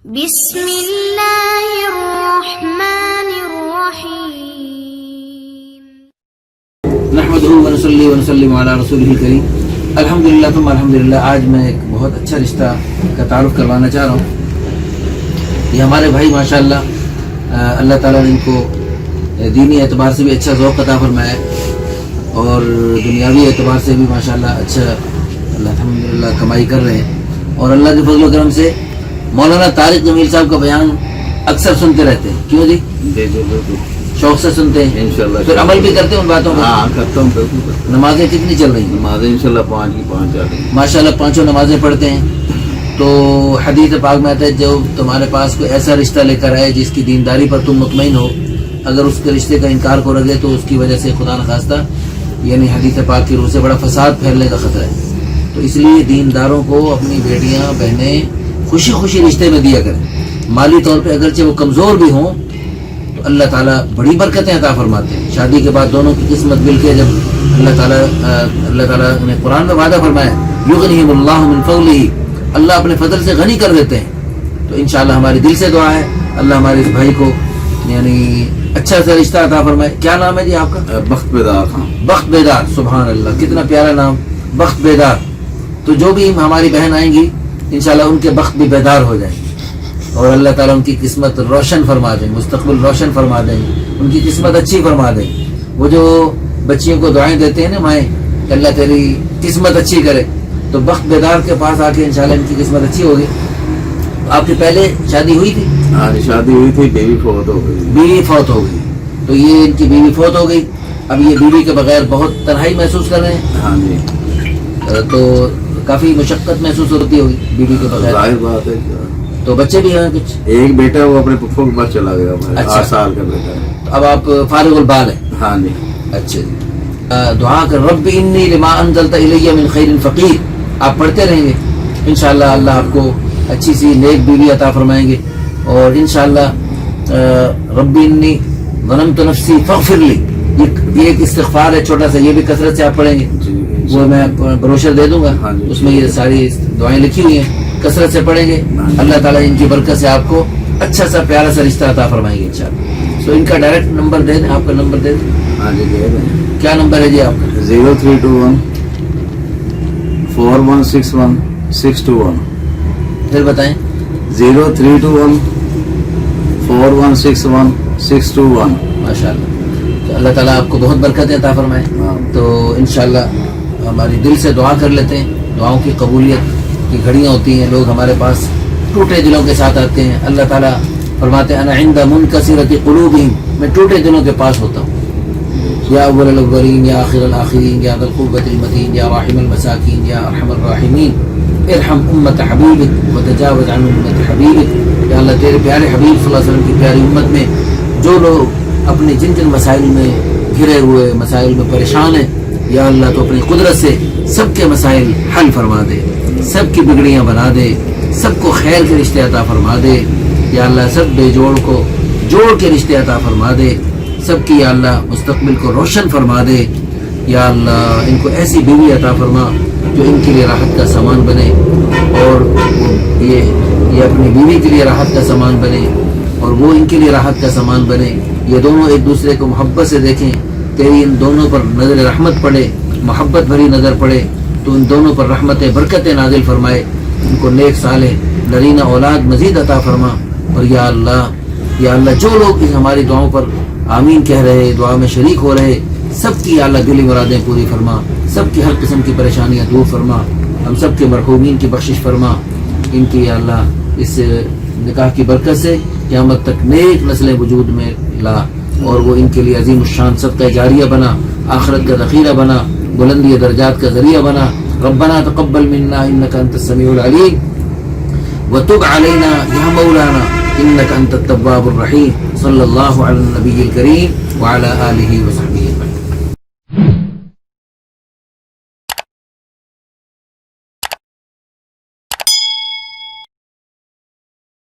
بسم اللہ الرحمن الرحیم نحمدہ ونصلی ونسلم علی رسولہ الکریم الحمدللہ ثم الحمدللہ۔ آج میں ایک بہت اچھا رشتہ کا تعارف کروانا چاہ رہا ہوں۔ یہ ہمارے بھائی ماشاءاللہ اللہ تعالیٰ نے ان کو دینی اعتبار سے بھی اچھا ذوق عطا فرمایا ہے اور دنیاوی اعتبار سے بھی ماشاءاللہ اچھا الحمدللہ کمائی کر رہے ہیں، اور اللہ کے فضل و کرم سے مولانا طارق جمیل صاحب کا بیان اکثر سنتے رہتے ہیں۔ کیوں جی؟ شوق سے سنتے ہیں انشاءاللہ، پھر عمل بھی کرتے ہیں ان باتوں ہاں پر؟ کرتا ہوں بالکل۔ نمازیں کتنی چل رہی ہیں؟ نمازیں انشاءاللہ 5 کی 5 جا رہی ہیں ماشاءاللہ پانچوں نمازیں پڑھتے ہیں۔ تو حدیث پاک میں آتا ہے جو تمہارے پاس کوئی ایسا رشتہ لے کر آئے جس کی دینداری پر تم مطمئن ہو، اگر اس کے رشتے کا انکار کرو گے تو اس کی وجہ سے خدا نخواستہ یعنی حدیث پاک کی روح سے بڑا فساد پھیلنے کا خطرہ ہے۔ تو اس لیے دینداروں کو اپنی بیٹیاں بہنیں خوشی خوشی رشتے میں دیا کریں۔ مالی طور پہ اگرچہ وہ کمزور بھی ہوں تو اللہ تعالیٰ بڑی برکتیں عطا فرماتے ہیں۔ شادی کے بعد دونوں کی قسمت مل کے جب اللہ تعالیٰ نے قرآن میں وعدہ فرمایا یغنیہم اللہ من فضلہ، اللہ اپنے فضل سے غنی کر دیتے ہیں۔ تو انشاءاللہ ہماری دل سے دعا ہے اللہ ہمارے اس بھائی کو یعنی اچھا سا رشتہ عطا فرمائے۔ کیا نام ہے جی آپ کا؟ بخت بیدار خان۔ بخت بیدار، سبحان اللہ، کتنا پیارا نام، بخت بیدار۔ تو جو بھی ہماری بہن آئیں گی انشاءاللہ ان کے بخت بھی بیدار ہو جائیں گے اور اللہ تعالیٰ ان کی قسمت روشن فرما دیں، مستقبل روشن فرما دیں، ان کی قسمت اچھی فرما دیں۔ وہ جو بچیوں کو دعائیں دیتے ہیں نا مائیں کہ اللہ تیری قسمت اچھی کرے، تو بخت بیدار کے پاس آ کے انشاءاللہ ان کی قسمت اچھی ہوگی۔ آپ کی پہلے شادی ہوئی تھی؟ ہاں شادی ہوئی تھی، بیوی فوت ہو گئی۔ بیوی فوت ہو گئی، تو یہ ان کی بیوی فوت ہو گئی، اب یہ بیوی کے بغیر بہت تنہائی محسوس کر رہے ہیں۔ ہاں جی، تو کافی مشقت محسوس ہوتی ہوگی بیوی کے بغیر۔ ظاہر بات ہے۔ تو بچے بھی ہیں کچھ؟ ایک بیٹا وہ اپنے پپھو کے پاس چلا گیا، اچھا۔ 8 سال کا بیٹا ہے۔ تو اب آپ فارغ البال ہیں؟ ہاں جی۔ اچھا جی، دعا کر رب انی لما انزلت الی من خیر فقیر، آپ پڑھتے رہیں گے انشاءاللہ اللہ آپ کو اچھی سی نیک بیوی عطا فرمائیں گے۔ اور انشاءاللہ رب انی ظلمت نفسی فاغفر لی، یہ ایک استغفار ہے چھوٹا سا، یہ بھی کثرت سے آپ پڑھیں گے۔ جی وہ میں بروشر دے دوں گا، ہاں جی، اس میں یہ ساری دعائیں لکھی ہوئی ہیں، کثرت سے پڑھیں گے، اللہ تعالیٰ ان کی برکت سے آپ کو اچھا سا پیارا سا رشتہ عطا فرمائیں گے انشاءاللہ۔ سو ان کا ڈائریکٹ نمبر دے دیں، آپ کا نمبر دے دیں۔ ہاں جی، دے دیں۔ کیا نمبر ہے جی آپ کا؟ 0321 4161 621۔ پھر بتائیں۔ 0321 4161 621۔ ماشاء اللہ، تو اللہ تعالیٰ آپ کو بہت برکتیں عطا فرمائے۔ تو انشاءاللہ ہماری دل سے دعا کر لیتے ہیں، دعاؤں کی قبولیت کی گھڑیاں ہوتی ہیں، لوگ ہمارے پاس ٹوٹے دلوں کے ساتھ آتے ہیں، اللہ تعالیٰ فرماتے ہیں انا عند منکسرۃ قلوبہم، میں ٹوٹے دلوں کے پاس ہوتا ہوں۔ یا اول الاولین یا آخر الاخرین یا ذی القوۃ المتین یا راحم المساکین یا ارحم الراحمین ارحم امت حبیبک وتجاوز عن امت حبیبک، یا اللہ تیرے پیارے حبیب صلی اللہ علیہ وسلم کی پیاری امت میں جو لوگ اپنے جن جن مسائل میں گھرے ہوئے، مسائل میں پریشان ہیں، یا اللہ تو اپنی قدرت سے سب کے مسائل حل فرما دے، سب کی بگڑیاں بنا دے، سب کو خیر کے رشتے عطا فرما دے، یا اللہ سب بے جوڑ کو جوڑ کے رشتے عطا فرما دے، سب کی یا اللہ مستقبل کو روشن فرما دے، یا اللہ ان کو ایسی بیوی عطا فرما جو ان کے لیے راحت کا سامان بنے، اور یہ اپنی بیوی کے لیے راحت کا سامان بنے اور وہ ان کے لیے راحت کا سامان بنے، یہ دونوں ایک دوسرے کو محبت سے دیکھیں، تیری ان دونوں پر نظر رحمت پڑے، محبت بھری نظر پڑے، تو ان دونوں پر رحمتیں برکتیں نازل فرمائے، ان کو نیک صالح نرینہ اولاد مزید عطا فرما۔ اور یا اللہ جو لوگ اس ہماری دعاؤں پر آمین کہہ رہے، دعا میں شریک ہو رہے، سب کی یا اللہ دلی مرادیں پوری فرما، سب کی ہر قسم کی پریشانیاں دور فرما، ہم سب کے مرحومین کی بخشش فرما، ان کی یا اللہ اس نکاح کی برکت سے قیامت تک نیک نسلیں وجود میں لا، اور وہ ان کے لیے عظیم الشان صدقہ جاریہ بنا، آخرت کا ذخیرہ بنا، بلندی درجات کا ذریعہ بنا۔ ربنا تقبل منا انك انت السميع العليم وتب علينا يا مولانا انك انت التواب الرحيم۔ صلی اللہ علی النبی الکریم وعلى آلہ وصحبہ۔